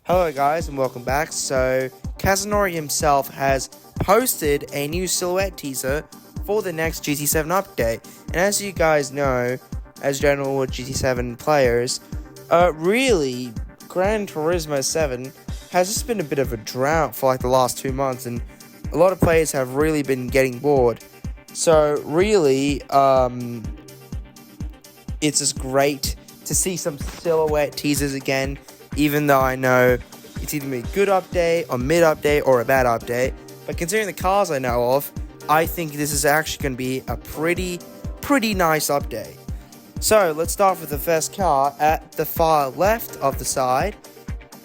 Hello guys and welcome back. So Kazunori himself has posted a new silhouette teaser for the next GT7 update. And as you guys know, as general GT7 players, really Gran Turismo 7 has just been a bit of a drought for like the last 2 months, and a lot of players have really been getting bored. So really, it's just great to see some silhouette teasers again, even though I know it's either a good update, a mid update, or a bad update. But considering the cars I know of, I think this is actually going to be a pretty nice update. So let's start with the first car at the far left of the side.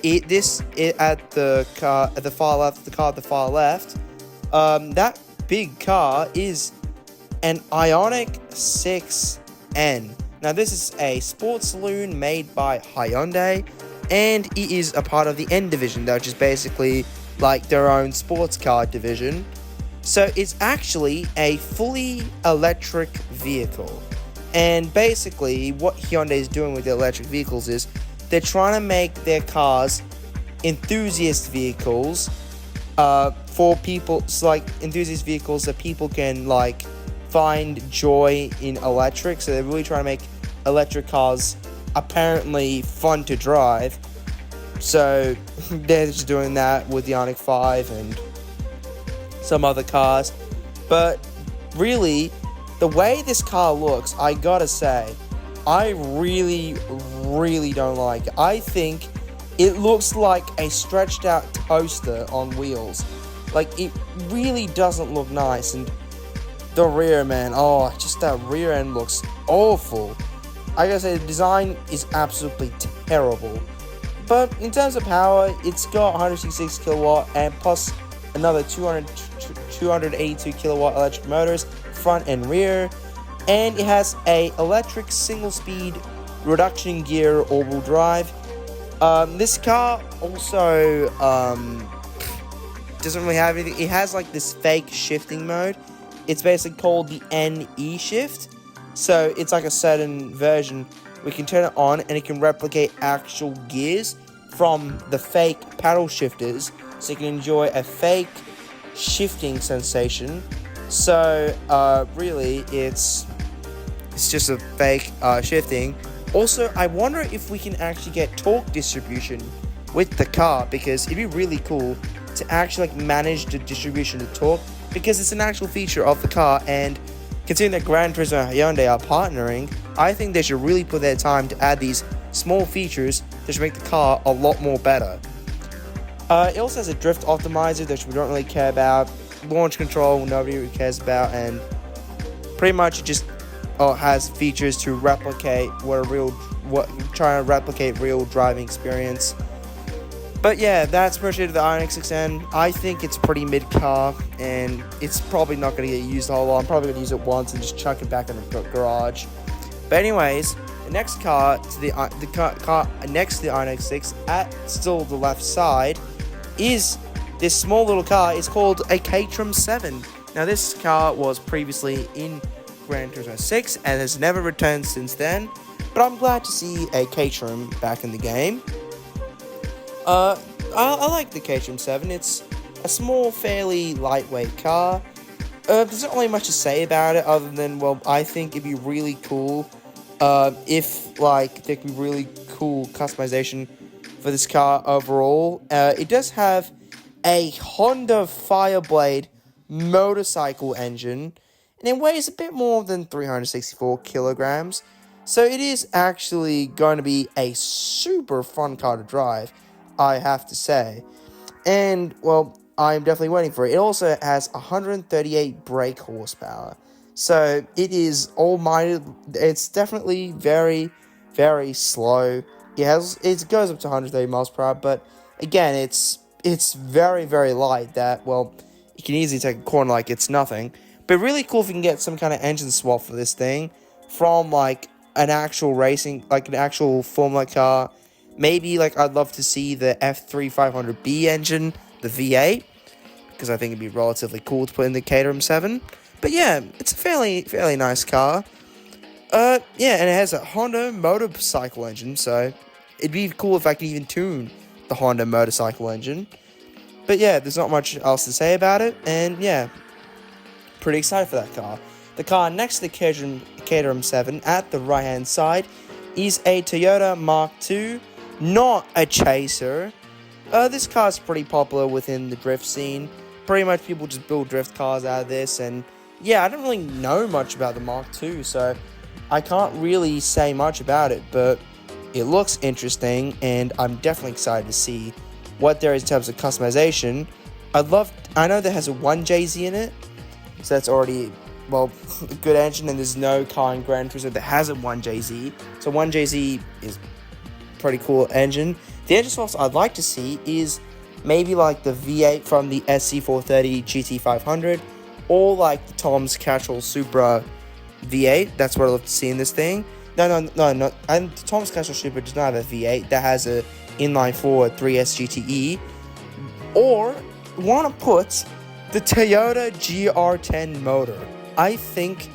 At the car at the far left. That big car is an Ioniq 6N. Now this is a sports saloon made by Hyundai, and it is a part of the N division, which is basically like their own sports car division. So it's actually a fully electric vehicle. And basically what Hyundai is doing with the electric vehicles is they're trying to make their cars enthusiast vehicles for people. It's like enthusiast vehicles that people can like find joy in electric. So they're really trying to make electric cars apparently fun to drive. So they're just doing that with the Ioniq 5 and some other cars. But really, the way this car looks, I gotta say, I really don't like it. I think it looks like a stretched out toaster on wheels. Like, it really doesn't look nice. And the rear, man, just that rear end looks awful. I gotta say, the design is absolutely terrible. But in terms of power, it's got 166 kilowatt and plus another 282 kilowatt electric motors, front and rear. And it has a electric single speed reduction gear all-wheel drive. This car also doesn't really have anything. It has like this fake shifting mode. It's basically called the NE shift. So it's like a certain version. We can turn it on and it can replicate actual gears from the fake paddle shifters. So you can enjoy a fake shifting sensation. So really it's just a fake shifting. Also, I wonder if we can actually get torque distribution with the car, because it'd be really cool to actually like manage the distribution of torque, because it's an actual feature of the car. And considering that Gran Turismo and Hyundai are partnering, I think they should really put their time to add these small features that should make the car a lot more better. It also has a drift optimizer that we don't really care about. Launch control, nobody really cares about, and pretty much it just has features to replicate trying to replicate real driving experience. But yeah, that's pretty much the Ioniq 6N. I think it's a pretty mid car, and it's probably not going to get used a whole lot. I'm probably going to use it once and just chuck it back in the garage. But anyways, the next car to the car next to the Ioniq 6 at still the left side is this small little car. It's called a Caterham 7. Now this car was previously in Gran Turismo 6 and has never returned since then. But I'm glad to see a Caterham back in the game. I like the Caterham 7. It's a small, fairly lightweight car. There's not really much to say about it other than, well, I think it'd be really cool if, like, there could be really cool customization for this car overall. It does have a Honda Fireblade motorcycle engine, and it weighs a bit more than 364 kilograms. So it is actually going to be a super fun car to drive, I have to say. And, well, I'm definitely waiting for it. It also has 138 brake horsepower. So it is almighty. It's definitely very, very slow. It goes up to 130 miles per hour, but again, it's very, very light that, well, you can easily take a corner like it's nothing. But really cool if you can get some kind of engine swap for this thing from like an actual racing, like an actual Formula car. Maybe, like, I'd love to see the F3 500B engine, the V8, because I think it'd be relatively cool to put in the Caterham 7. But yeah, it's a fairly nice car. Yeah, and it has a Honda motorcycle engine, so it'd be cool if I could even tune the Honda motorcycle engine. But yeah, there's not much else to say about it, and yeah, pretty excited for that car. The car next to the Caterham 7 at the right hand side is a Toyota Mark II, not a chaser. This car is pretty popular within the drift scene. Pretty much people just build drift cars out of this, and yeah, I don't really know much about the Mark II, so I can't really say much about it, but it looks interesting, and I'm definitely excited to see what there is in terms of customization. I know there has a 1JZ in it, so that's already, well, a good engine, and there's no car in Gran Turismo that has a 1JZ, so 1JZ is pretty cool engine. The engine swaps I'd like to see is maybe like the V8 from the SC430 GT500, or like the Tom's Casual Supra V8. That's what I'd love to see in this thing. No. And the Tom's Casual Supra does not have a V8. That has a inline-4 3S GTE. Or want to put the Toyota GR10 motor. I think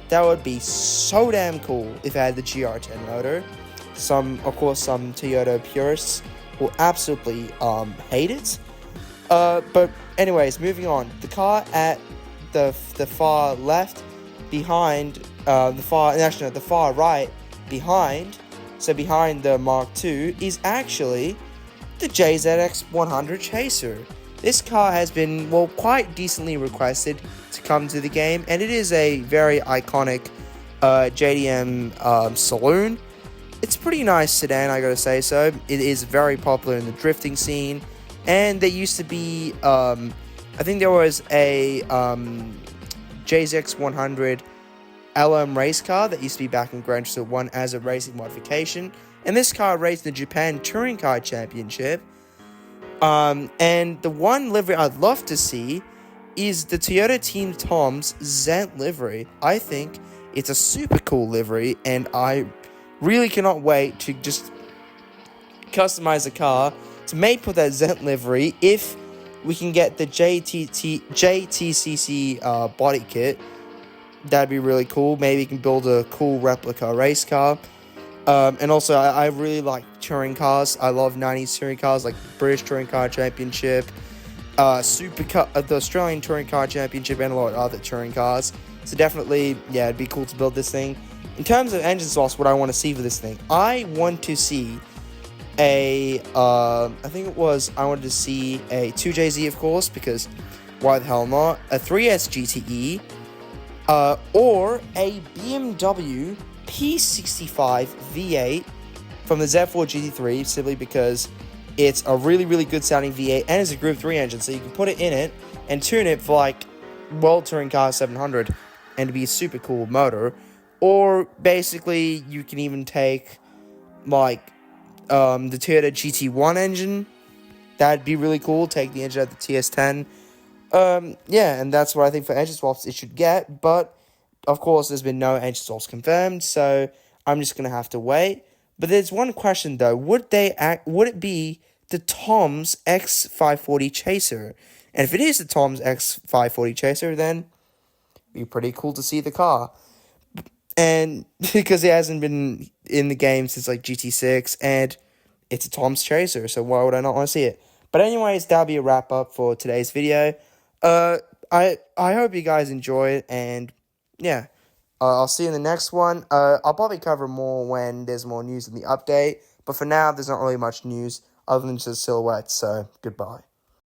that would be so damn cool if it had the GR10 motor. Of course, some Toyota purists will absolutely hate it. But anyways, moving on. The car at the far left behind the far right behind, so behind the Mark II, is actually the JZX100 Chaser. This car has been, well, quite decently requested to come to the game, and it is a very iconic JDM saloon. It's a pretty nice sedan, I gotta say so. It is very popular in the drifting scene, and there used to be, I think there was a JZX100 LM race car that used to be back in Gran Turismo 1 as a racing modification, and this car raced in the Japan Touring Car Championship. And the one livery I'd love to see is the Toyota Team Tom's Zent livery. I think it's a super cool livery, and I really cannot wait to just customize the car to maybe put that Zent livery if we can get the JTCC body kit. That'd be really cool. Maybe you can build a cool replica race car. And also, I really like touring cars. I love 90s touring cars, like British Touring Car Championship, the Australian Touring Car Championship, and a lot of other touring cars. So definitely, yeah, it'd be cool to build this thing. In terms of engine swaps, what I want to see for this thing, I want to see I wanted to see a 2JZ, of course, because why the hell not? A 3S GTE, or a BMW P65 V8 from the Z4 GT3, simply because it's a really, really good sounding V8 and it's a Group 3 engine, so you can put it in it and tune it for like World Touring Car 700 and it'd be a super cool motor. Or basically, you can even take like the Toyota GT1 engine. That'd be really cool. Take the engine out of the TS10. Yeah, and that's what I think for engine swaps it should get, but of course, there's been no engine swaps confirmed, so I'm just gonna have to wait. But there's one question though: would it be the Tom's X540 Chaser? And if it is the Tom's X540 Chaser, then it'd be pretty cool to see the car. And because it hasn't been in the game since like GT6, and it's a Tom's Chaser, so why would I not want to see it? But anyways, that'll be a wrap up for today's video. I hope you guys enjoy it, and yeah, I'll see you in the next one. I'll probably cover more when there's more news in the update, but for now, there's not really much news other than just silhouettes, so goodbye.